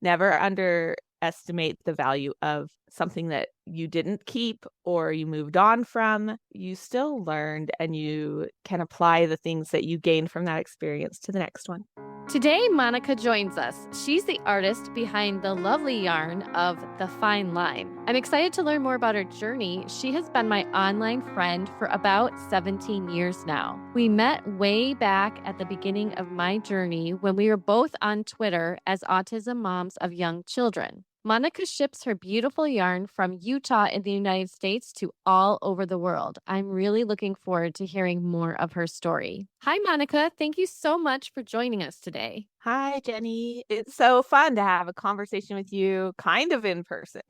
never underestimate the value of something that you didn't keep or you moved on from. You still learned and you can apply the things that you gained from that experience to the next one. Today, Monica joins us. She's the artist behind the lovely yarn of The Fine Line. I'm excited to learn more about her journey. She has been my online friend for about 17 years now. We met way back at the beginning of my journey when we were both on Twitter as autism moms of young children. Monica ships her beautiful yarn from Utah in the United States to all over the world. I'm really looking forward to hearing more of her story. Hi, Monica. Thank you so much for joining us today. Hi, Jenny. It's so fun to have a conversation with you kind of in person.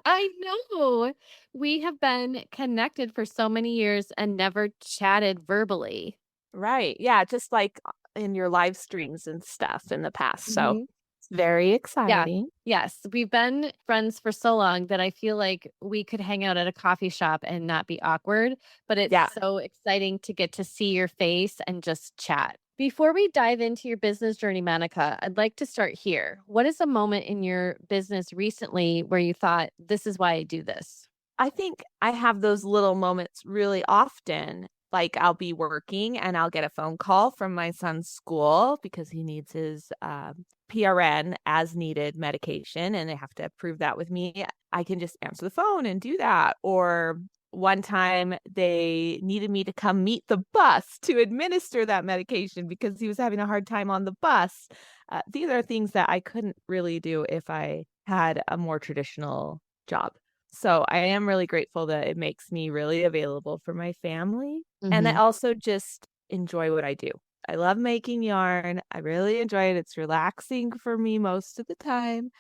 I know. We have been connected for so many years and never chatted verbally. Right. Yeah, just like in your live streams and stuff in the past. So Mhm. it's very Yeah. exciting. Yes. We've been friends for so long that I feel like we could hang out at a coffee shop and not be awkward, but it's Yeah. so exciting to get to see your face and just chat. Before we dive into your business journey, Monica, I'd like to start here. What is a moment in your business recently where you thought, this is why I do this? I think I have those little moments really often. Like I'll be working and I'll get a phone call from my son's school because he needs his PRN as needed medication and they have to approve that with me. I can just answer the phone and do that. Or one time they needed me to come meet the bus to administer that medication because he was having a hard time on the bus. These are things that I couldn't really do if I had a more traditional job. So I am really grateful that it makes me really available for my family. And I Hmm. also just enjoy what I do. I love making yarn. I really enjoy it. It's relaxing for me most of the time.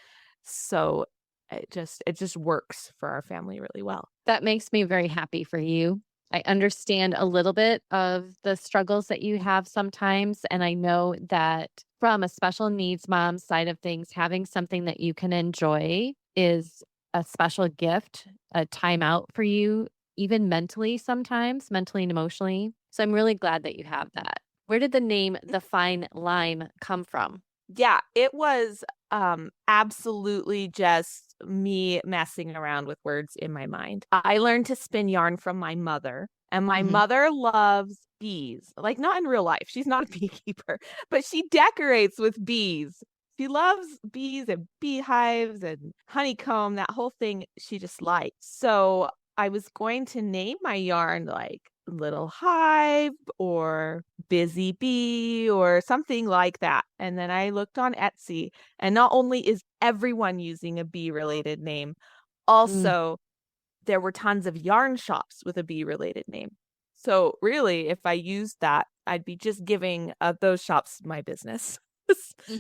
So it just works for our family really well. That makes me very happy for you. I understand a little bit of the struggles that you have sometimes. And I know that from a special needs mom side of things, having something that you can enjoy is a special gift, a timeout for you, even mentally and emotionally. So I'm really glad that you have that. Where did the name The Fine Line come from? Yeah, it was absolutely just me messing around with words in my mind. I learned to spin yarn from my mother, and my Hmm. mother loves bees. Like not in real life. She's not a beekeeper, but she decorates with bees. She loves bees and beehives and honeycomb, that whole thing she just likes. So I was going to name my yarn like Little Hive or Busy Bee or something like that. And then I looked on Etsy, and not only is everyone using a bee related name, Mm. also there were tons of yarn shops with a bee related name. So really, if I used that, I'd be just giving those shops my business.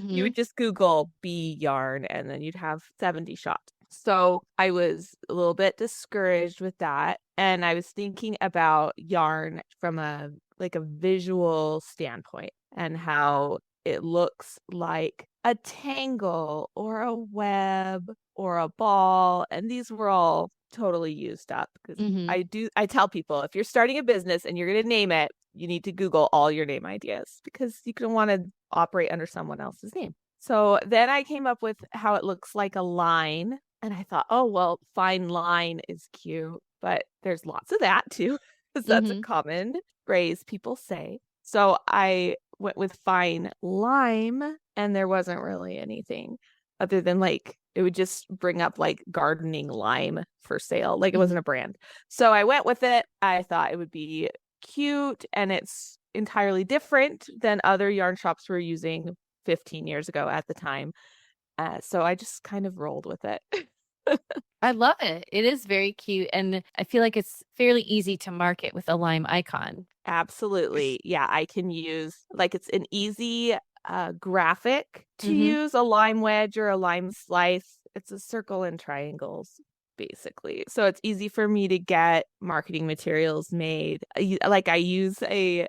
You Hmm. would just Google bee yarn and then you'd have 70 shops. So I was a little bit discouraged with that. And I was thinking about yarn from a like a visual standpoint and how it looks like a tangle or a web or a ball. And these were all totally used up because Hmm. I tell people if you're starting a business and you're going to name it, you need to Google all your name ideas because you don't want to operate under someone else's name. So then I came up with how it looks like a line. And I thought, oh, well, fine line is cute, but there's lots of that too, because that's a Hmm. common phrase people say. So I went with fine lime, and there wasn't really anything other than like it would just bring up like gardening lime for sale. Like it wasn't a brand. So I went with it. I thought it would be cute and it's entirely different than other yarn shops were using 15 years ago at the time. So I just kind of rolled with it. I love it. It is very cute. And I feel like it's fairly easy to market with a lime icon. Absolutely. Yeah, I can use like it's an easy graphic to Hmm. use a lime wedge or a lime slice. It's a circle and triangles basically. So it's easy for me to get marketing materials made. Like I use a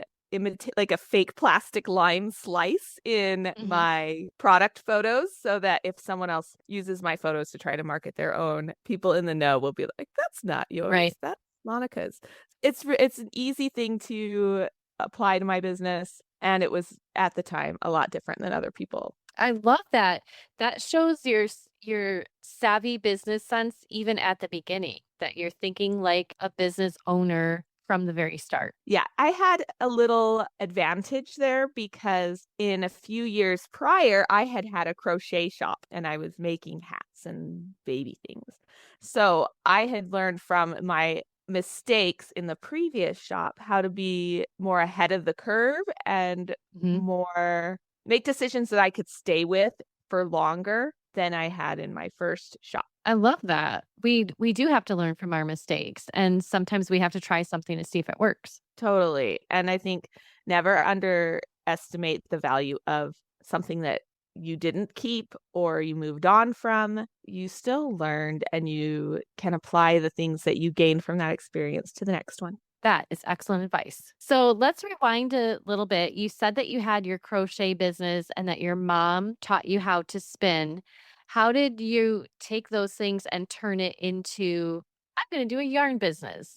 like a fake plastic lime slice in Hmm. my product photos so that if someone else uses my photos to try to market their own, people in the know will be like, that's not yours, Right. that's Monica's. It's an easy thing to apply to my business, and it was at the time a lot different than other people I love that. That shows your savvy business sense even at the beginning, that you're thinking like a business owner from the very start. Yeah, I had a little advantage there because in a few years prior, I had had a crochet shop and I was making hats and baby things. So I had learned from my mistakes in the previous shop how to be more ahead of the curve and Mhm. more make decisions that I could stay with for longer than I had in my first shop. I love that. We do have to learn from our mistakes, and sometimes we have to try something to see if it works. Totally. And I think never underestimate the value of something that you didn't keep or you moved on from. You still learned and you can apply the things that you gained from that experience to the next one. That is excellent advice. So let's rewind a little bit. You said that you had your crochet business and that your mom taught you how to spin. How did you take those things and turn it into, I'm going to do a yarn business?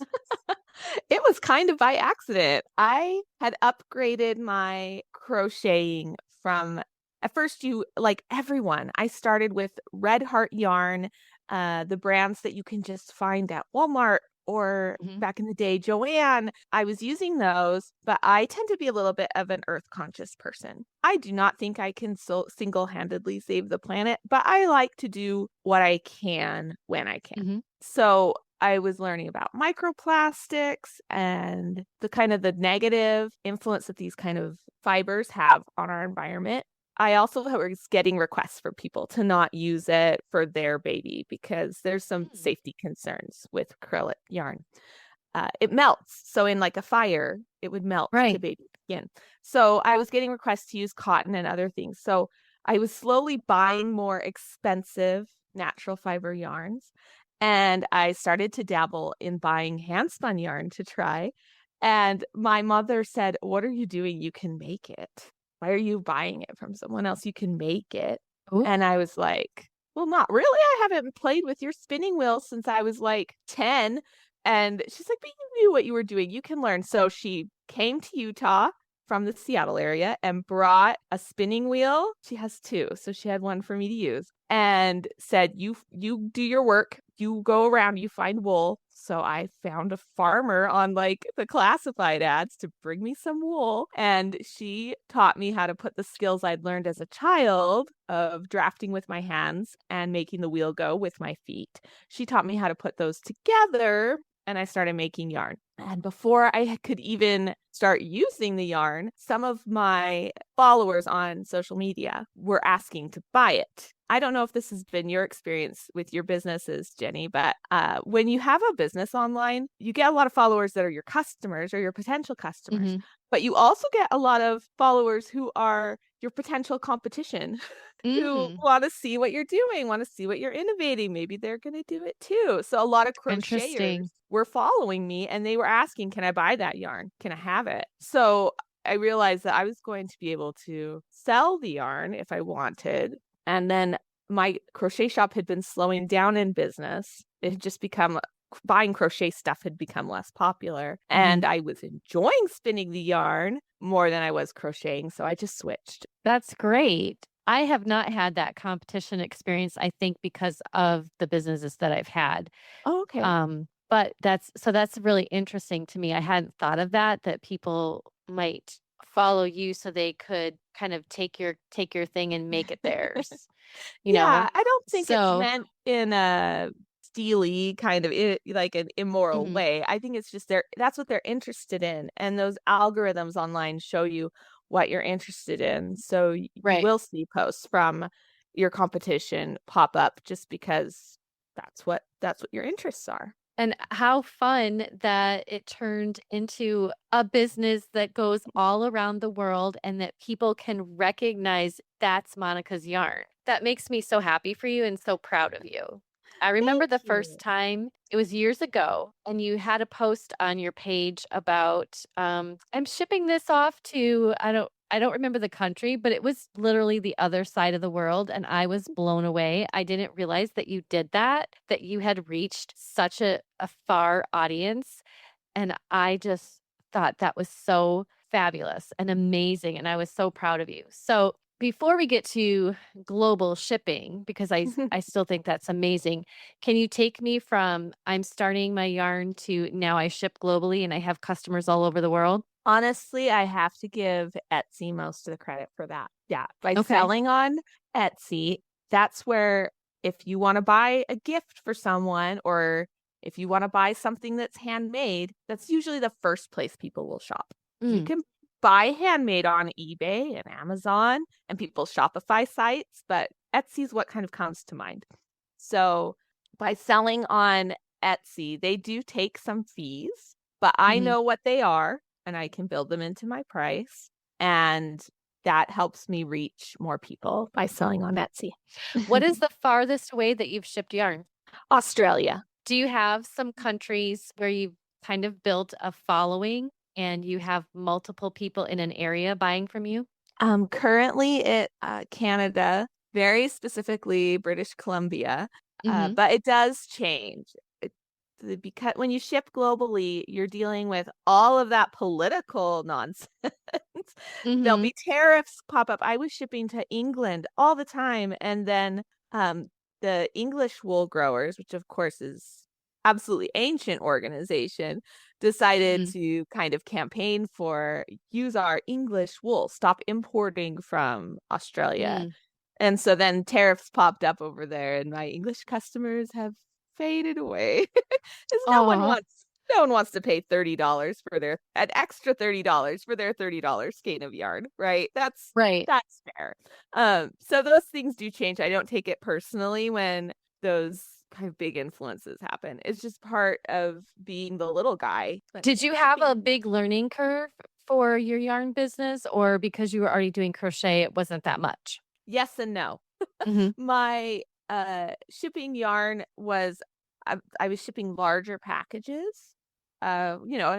It was kind of by accident. I had upgraded my crocheting from at first you like everyone. I started with Red Heart yarn, the brands that you can just find at Walmart or Mhm. back in the day, Joanne. I was using those, but I tend to be a little bit of an earth conscious person. I do not think I can single-handedly save the planet, but I like to do what I can when I can. Mhm. So I was learning about microplastics and the kind of the negative influence that these kind of fibers have on our environment. I also was getting requests for people to not use it for their baby because there's some Mm. safety concerns with acrylic yarn. It melts. So in like a fire, it would melt to Right. baby skin. So I was getting requests to use cotton and other things. So I was slowly buying more expensive natural fiber yarns. And I started to dabble in buying hand spun yarn to try. And my mother said, "What are you doing? You can make it. Why are you buying it from someone else? You can make it." Ooh. And I was like, "Well, not really. I haven't played with your spinning wheel since I was like 10." And she's like, "But you knew what you were doing. You can learn." So she came to Utah from the Seattle area and brought a spinning wheel. She has two, so she had one for me to use and said, "You do your work. You go around, you find wool." So I found a farmer on like the classified ads to bring me some wool, and she taught me how to put the skills I'd learned as a child of drafting with my hands and making the wheel go with my feet. She taught me how to put those together and I started making yarn. And before I could even start using the yarn, some of my followers on social media were asking to buy it. I don't know if this has been your experience with your businesses, Jenny, but when you have a business online, you get a lot of followers that are your customers or your potential customers, Mhm. but you also get a lot of followers who are your potential competition who Mm. want to see what you're doing, want to see what you're innovating. Maybe they're going to do it too. So a lot of crocheters Interesting. were following me and they were asking, "Can I buy that yarn? Can I have it?" So I realized that I was going to be able to sell the yarn if I wanted. And then my crochet shop had been slowing down in business. It had just become buying crochet stuff had become less popular. And Mhm. I was enjoying spinning the yarn more than I was crocheting. So I just switched. That's great. I have not had that competition experience, I think, because of the businesses that I've had. Oh, okay. But that's really interesting to me. I hadn't thought of that, that people might follow you so they could kind of take your thing and make it theirs, you Yeah, know? I don't think it's So, meant in a steely kind of like an immoral mhm, way. I think it's just that's what they're interested in. And those algorithms online show you what you're interested in. So you right. will see posts from your competition pop up just because that's what your interests are. And how fun that it turned into a business that goes all around the world and that people can recognize that's Monica's yarn. That makes me so happy for you and so proud of you. I remember Thank the first you. time, it was years ago, and you had a post on your page about I'm shipping this off to I don't remember the country, but it was literally the other side of the world and I was blown away. I didn't realize that you did that, that you had reached such a far audience. And I just thought that was so fabulous and amazing. And I was so proud of you. So Before we get to global shipping, because I still think that's amazing, can you take me from I'm starting my yarn to now I ship globally and I have customers all over the world? Honestly, I have to give Etsy most of the credit for that. Yeah, by Okay. selling on Etsy, that's where if you want to buy a gift for someone or if you want to buy something that's handmade, that's usually the first place people will shop. You Mm, can buy handmade on eBay and Amazon and people's Shopify sites, but Etsy is what kind of comes to mind. So by selling on Etsy, they do take some fees, but I mhm. know what they are and I can build them into my price. And that helps me reach more people by selling on Etsy. What is the farthest way that you've shipped yarn? Australia. Do you have some countries where you've kind of built a following and you have multiple people in an area buying from you? Currently at Canada, very specifically British Columbia, Mhm. but it does change. Because when you ship globally, you're dealing with all of that political nonsense. There'll Mhm. be tariffs pop up. I was shipping to England all the time, and then um, the English wool growers, which of course is absolutely ancient organization, decided Mhm. to kind of campaign for use our English wool, stop importing from Australia. Mm. And so then tariffs popped up over there, and my English customers have faded away. Because Aw. no one wants to pay $30 for their an extra $30 for their $30 skein of yarn, right? Right. That's fair. So those things do change. I don't take it personally when those kind of big influences happen. It's just part of being the little guy, but Did you have a shipping. big learning curve for your yarn business, or because you were already doing crochet, it wasn't that much? Yes and no. Mhm. My shipping yarn was I was shipping larger packages. A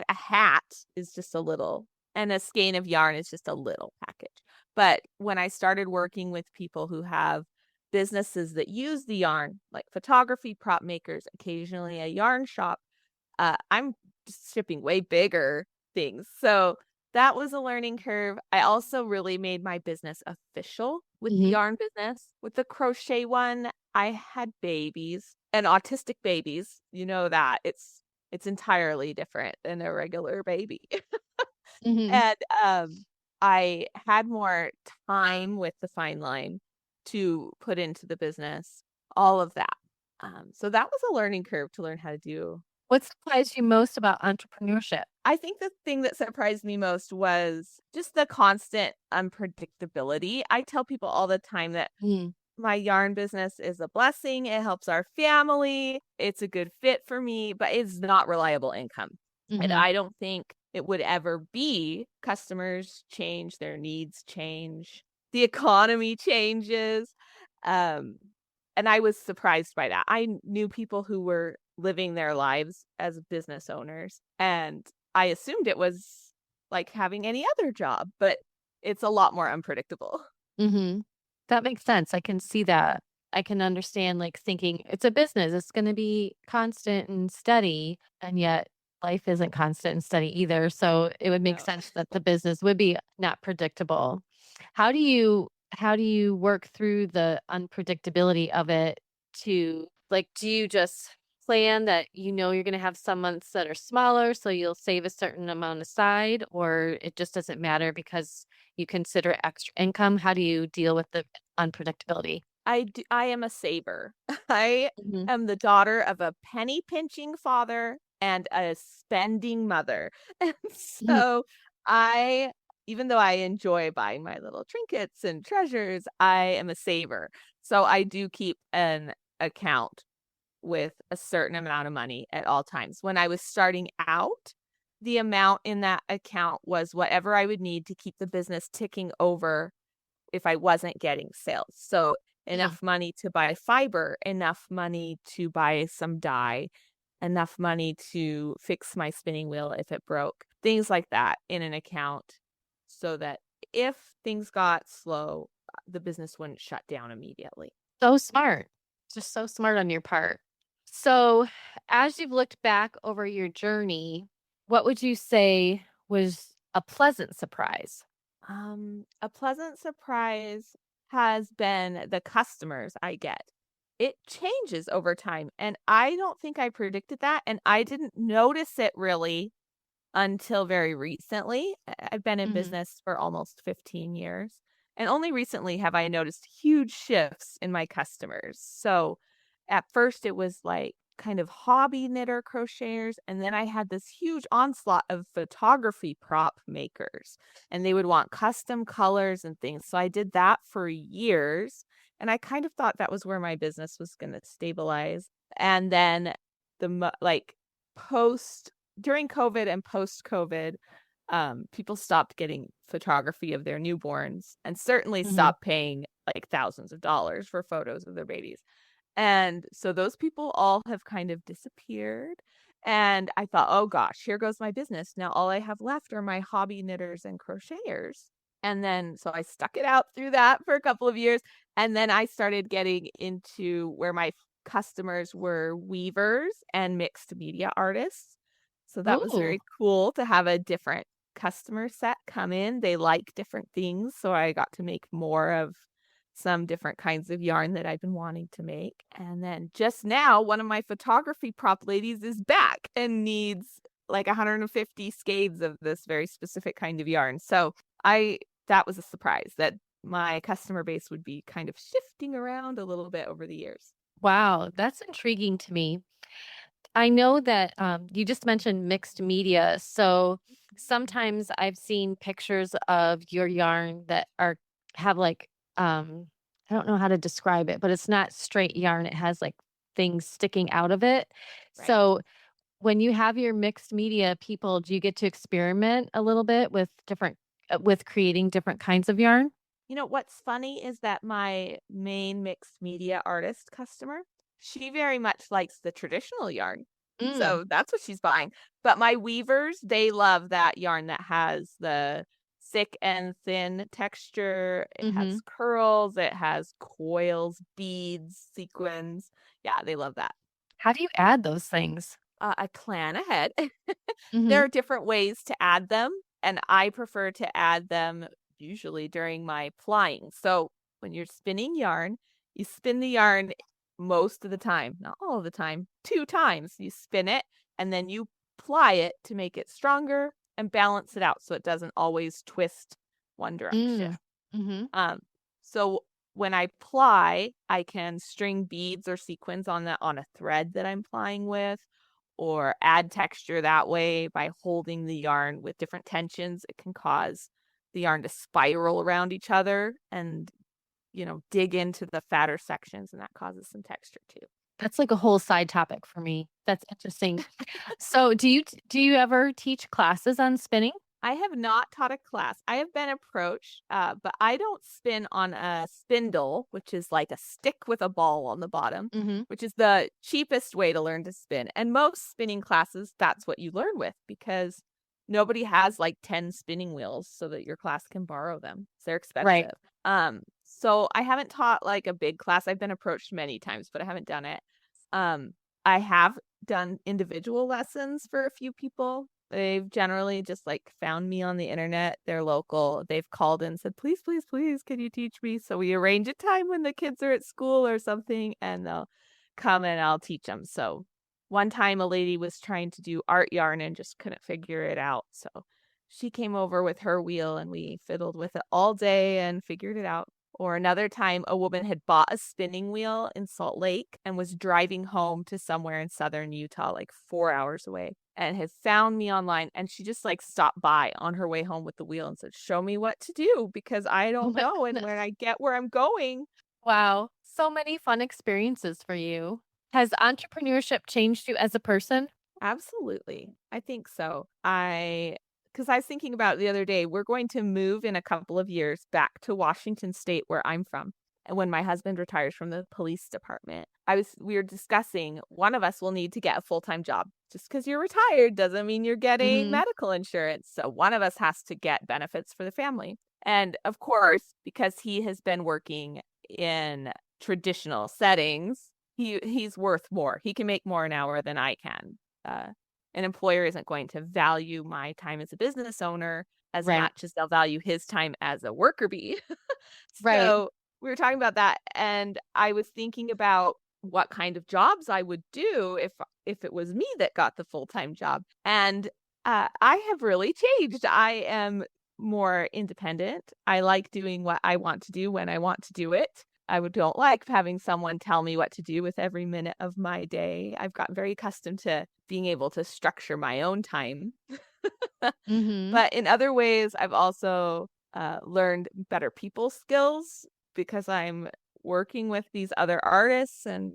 hat is just a little and a skein of yarn is just a little package. But when I started working with people who have businesses that use the yarn, like photography, prop makers, occasionally a yarn shop, I'm just shipping way bigger things. So that was a learning curve. I also really made my business official with the Mhm. yarn business. With the crochet one, I had babies and autistic babies. You know that it's entirely different than a regular baby. Mhm. And I had more time with the fine line to put into the business, all of that. So that was a learning curve to learn how to do. What surprised you most about entrepreneurship? I think the thing that surprised me most was just the constant unpredictability. I tell people all the time that Mm. my yarn business is a blessing. It helps our family. It's a good fit for me, but it's not reliable income. And Mhm. I don't think it would ever be. Customers change, their needs change, the economy changes. Um, and I was surprised by that. I knew people who were living their lives as business owners, and I assumed it was like having any other job, but it's a lot more unpredictable. Mhm. That makes sense. I can see that. I can understand, like, thinking it's a business, it's gonna be constant and steady, and yet life isn't constant and steady either, so it would make No. sense that the business would be not predictable. How do you work through the unpredictability of it to like, do you just plan that you know you're gonna have some months that are smaller, so you'll save a certain amount aside, or it just doesn't matter because you consider extra income? How do you deal with the unpredictability? I am a saver. I Mhm. am the daughter of a penny pinching father and a spending mother. And Mhm. so I even though I enjoy buying my little trinkets and treasures, I am a saver. So I do keep an account with a certain amount of money at all times. When I was starting out, the amount in that account was whatever I would need to keep the business ticking over if I wasn't getting sales. So Yeah. enough money to buy fiber, enough money to buy some dye, enough money to fix my spinning wheel if it broke, things like that in an account so that if things got slow, the business wouldn't shut down immediately. So smart. Just so smart on your part. So, as you've looked back over your journey, what would you say was a pleasant surprise? A pleasant surprise has been the customers I get. It changes over time, and I don't think I predicted that, and I didn't notice it really until very recently. I've been in Hmm. business for almost 15 years, and only recently have I noticed huge shifts in my customers. So at first it was like kind of hobby knitter crocheters, and then I had this huge onslaught of photography prop makers, and they would want custom colors and things. So I did that for years, and I kind of thought that was where my business was going to stabilize. And then like post during COVID and post COVID, people stopped getting photography of their newborns and certainly Hmm. stopped paying like thousands of dollars for photos of their babies. And so those people all have kind of disappeared. And I thought, oh gosh, here goes my business. Now all I have left are my hobby knitters and crocheters. And then so I stuck it out through that for a couple of years. And then I started getting into where my customers were weavers and mixed media artists. So that was Ooh. very cool to have a different customer set come in. They like different things. So I got to make more of some different kinds of yarn that I've been wanting to make. And then just now, one of my photography prop ladies is back and needs like 150 skeins of this very specific kind of yarn. So that was a surprise that my customer base would be kind of shifting around a little bit over the years. Wow, that's intriguing to me. I know that you just mentioned mixed media. So sometimes I've seen pictures of your yarn that are have like I don't know how to describe it, but it's not straight yarn. It has like things sticking out of it. Right. So when you have your mixed media people, do you get to experiment a little bit with different with creating different kinds of yarn? You know, what's funny is that my main mixed media artist customer, she very much likes the traditional yarn. Mm, So that's what she's buying. But my weavers, they love that yarn that has the thick and thin texture. It mm-hmm. has curls, it has coils, beads, sequins. Yeah, they love that. How do you add those things? I plan ahead. Mm-hmm. There are different ways to add them, and I prefer to add them usually during my plying. So when you're spinning yarn, you spin the yarn most of the time, not all of the time, two times. You spin it and then you ply it to make it stronger and balance it out so it doesn't always twist one direction. Mm, mm-hmm. Um, so when I ply, I can string beads or sequins on a thread that I'm plying with, or add texture that way by holding the yarn with different tensions. It can cause the yarn to spiral around each other and, dig into the fatter sections, and that causes some texture too. That's like a whole side topic for me. That's interesting. So, do you ever teach classes on spinning? I have not taught a class. I have been approached, but I don't spin on a spindle, which is like a stick with a ball on the bottom, Mhm. which is the cheapest way to learn to spin. And most spinning classes, that's what you learn with because nobody has like 10 spinning wheels so that your class can borrow them. They're Right. expensive. So I haven't taught like a big class. I've been approached many times, but I haven't done it. Um, I have done individual lessons for a few people. They've generally just like found me on the internet. They're local. They've called and said, please, please, please, can you teach me? So we arrange a time when the kids are at school or something, and they'll come and I'll teach them. So one time a lady was trying to do art yarn and just couldn't figure it out. So she came over with her wheel and we fiddled with it all day and figured it out. Or another time, a woman had bought a spinning wheel in Salt Lake and was driving home to somewhere in southern Utah, like 4 hours away, and had found me online. And she just like stopped by on her way home with the wheel and said, show me what to do because I Oh don't my know. And when goodness. I get where I'm going, Wow. So many fun experiences for you. Has entrepreneurship changed you as a person? absolutely. I think so. Because I was thinking about it the other day, we're going to move in a couple of years back to Washington State, where I'm from. And when my husband retires from the police department, we were discussing one of us will need to get a full-time job. Just because you're retired doesn't mean you're getting Mhm. medical insurance. So one of us has to get benefits for the family. And of course, because he has been working in traditional settings, he's worth more. He can make more an hour than I can. an employer isn't going to value my time as a business owner as Right. much as they'll value his time as a worker bee. Right. So we were talking about that, and I was thinking about what kind of jobs I would do if it was me that got the full-time job. And I have really changed. I am more independent. I like doing what I want to do when I want to do it. Don't like having someone tell me what to do with every minute of my day. I've gotten very accustomed to being able to structure my own time. Mm-hmm. But in other ways, I've also learned better people skills because I'm working with these other artists and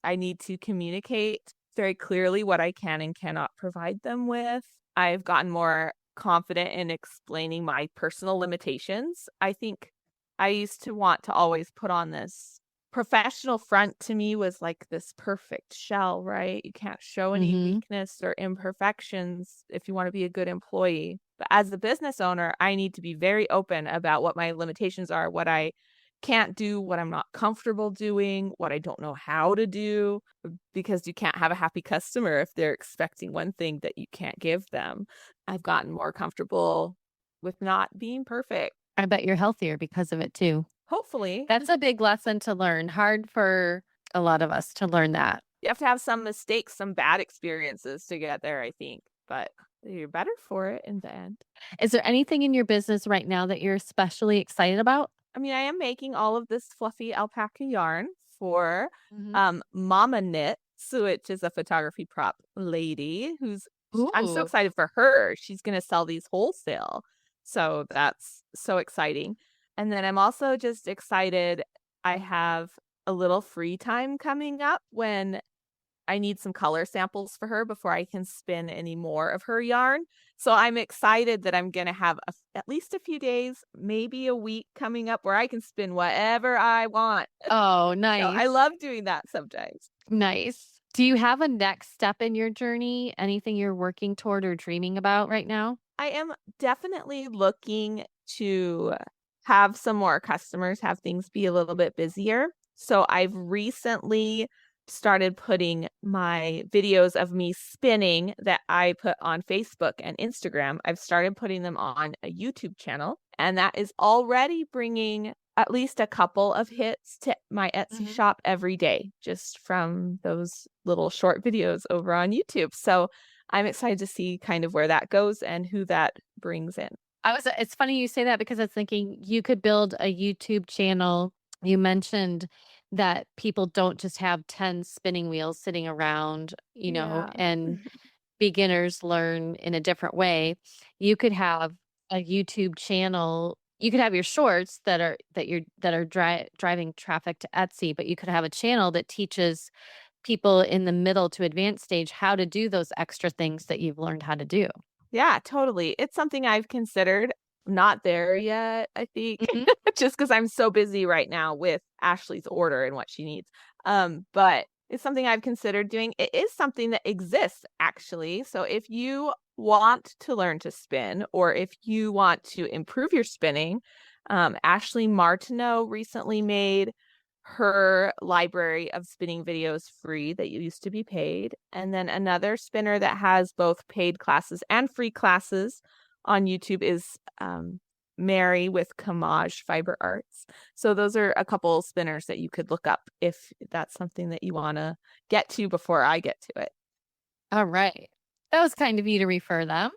I need to communicate very clearly what I can and cannot provide them with. I've gotten more confident in explaining my personal limitations. I think I used to want to always put on this professional front. To me was like this perfect shell, right? You can't show any Mm-hmm. weakness or imperfections if you want to be a good employee. But as a business owner, I need to be very open about what my limitations are, what I can't do, what I'm not comfortable doing, what I don't know how to do, because you can't have a happy customer if they're expecting one thing that you can't give them. I've gotten more comfortable with not being perfect. I bet you're healthier because of it too. Hopefully, That's a big lesson to learn. Hard for a lot of us to learn that. you have to have some mistakes, some bad experiences to get there, I think, but you're better for it in the end. Is there anything in your business right now that you're especially excited about? I mean, I am making all of this fluffy alpaca yarn for Mhm. Mama Knits, which is a photography prop lady I'm so Ooh. excited for her. She's going to sell these wholesale. So that's so exciting. And then I'm also just excited. I have a little free time coming up when I need some color samples for her before I can spin any more of her yarn. So I'm excited that I'm going to have at least a few days, maybe a week coming up where I can spin whatever I want. Oh, So I nice. love doing that sometimes. Nice. Do you have a next step in your journey? Anything you're working toward or dreaming about right now? I am definitely looking to have some more customers, have things be a little bit busier. So I've recently started putting my videos of me spinning that I put on Facebook and Instagram. I've started putting them on a YouTube channel, and that is already bringing at least a couple of hits to my Etsy Mhm. shop every day just from those little short videos over on YouTube. So I'm excited to see kind of where that goes and who that brings in. It's funny you say that because I was thinking you could build a YouTube channel. You mentioned that people don't just have 10 spinning wheels sitting around, Yeah. and beginners learn in a different way. You could have a YouTube channel. You could have your shorts that are driving traffic to Etsy, but you could have a channel that teaches people in the middle to advanced stage how to do those extra things that you've learned how to do. Yeah, totally. It's something I've considered. Not there yet, I think, Mhm. just because I'm so busy right now with Ashley's order and what she needs. But it's something I've considered doing. It is something that exists actually. So if you want to learn to spin or if you want to improve your spinning, Ashley Martineau recently made her library of spinning videos free that used to be paid. And then another spinner that has both paid classes and free classes on YouTube is Mary with Kamaj Fiber Arts. So those are a couple spinners that you could look up if that's something that you want to get to before I get to it. All right. That was kind of you to refer them.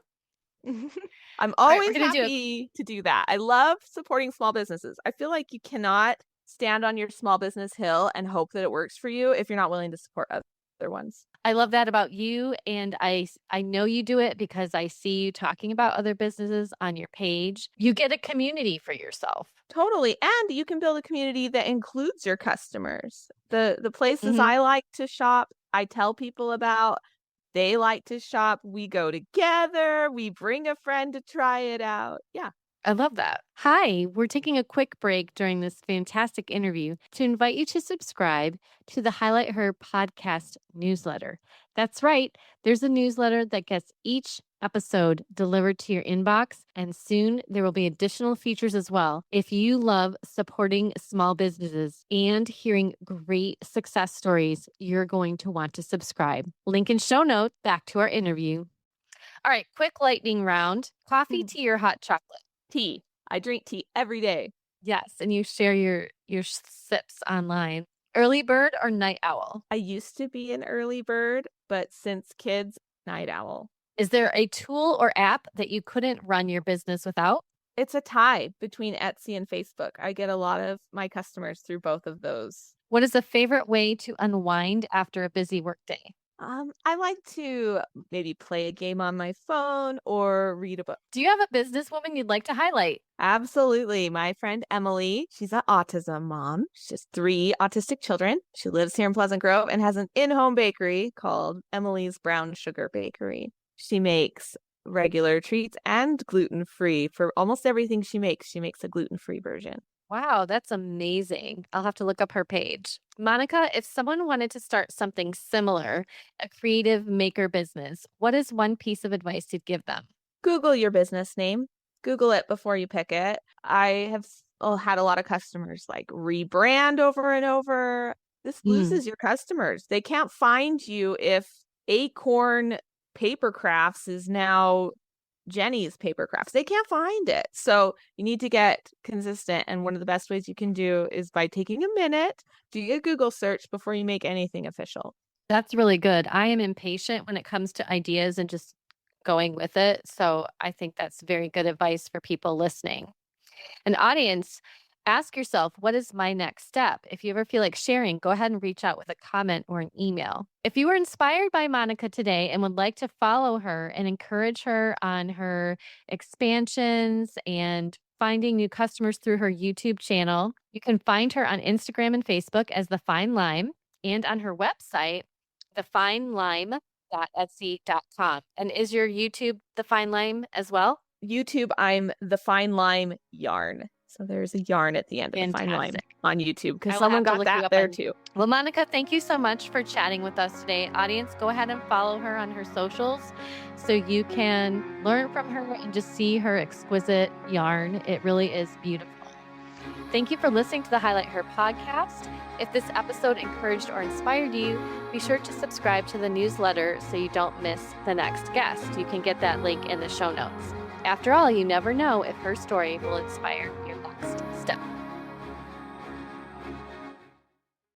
I'm All right, we're always gonna do a happy to do that. I love supporting small businesses. I feel like you cannot stand on your small business hill and hope that it works for you if you're not willing to support other ones. I love that about you, and I know you do it because I see you talking about other businesses on your page. You get a community for yourself. Totally. And you can build a community that includes your customers. The places Mhm. I like to shop, I tell people about. They like to shop. We go together. We bring a friend to try it out. Yeah. I love that. Hi, we're taking a quick break during this fantastic interview to invite you to subscribe to the Highlight Her podcast newsletter. That's right, there's a newsletter that gets each episode delivered to your inbox, and soon there will be additional features as well. If you love supporting small businesses and hearing great success stories, you're going to want to subscribe. Link in show notes. Back to our interview. All right, quick lightning round. Coffee, tea, or hot chocolate? Tea. I drink tea every day. Yes, and you share your sips online. Early bird or night owl? I used to be an early bird, but since kids, night owl. Is there a tool or app that you couldn't run your business without? It's a tie between Etsy and Facebook. I get a lot of my customers through both of those. What is a favorite way to unwind after a busy workday? I like to maybe play a game on my phone or read a book. Do you have a businesswoman you'd like to highlight? Absolutely. My friend Emily, she's an autism mom. She has 3 autistic children. She lives here in Pleasant Grove and has an in-home bakery called Emily's Brown Sugar Bakery. She makes regular treats and gluten-free. For almost everything she makes a gluten-free version. Wow, that's amazing. I'll have to look up her page. Monica, if someone wanted to start something similar, a creative maker business, what is one piece of advice you'd give them? Google your business name. Google it before you pick it. I have had a lot of customers like rebrand over and over. This loses your customers. They can't find you if Acorn Paper Crafts is now Jenny's Paper Crafts. They can't find it. So you need to get consistent. And one of the best ways you can do is by taking a minute, do a Google search before you make anything official. That's really good. I am impatient when it comes to ideas and just going with it. So I think that's very good advice for people listening. An audience, ask yourself, what is my next step? If you ever feel like sharing, go ahead and reach out with a comment or an email. If you were inspired by Monica today and would like to follow her and encourage her on her expansions and finding new customers through her YouTube channel, you can find her on Instagram and Facebook as The Fine Lime and on her website, thefinelime.etsy.com. And is your YouTube The Fine Lime as well? YouTube, I'm The Fine Lime Yarn. So there's a yarn at the end of The Fine Lime on YouTube because someone got that there too. Well, Monica, thank you so much for chatting with us today. Audience, go ahead and follow her on her socials so you can learn from her and just see her exquisite yarn. It really is beautiful. Thank you for listening to the Highlight Her podcast. If this episode encouraged or inspired you, be sure to subscribe to the newsletter so you don't miss the next guest. You can get that link in the show notes. After all, you never know if her story will inspire your next step.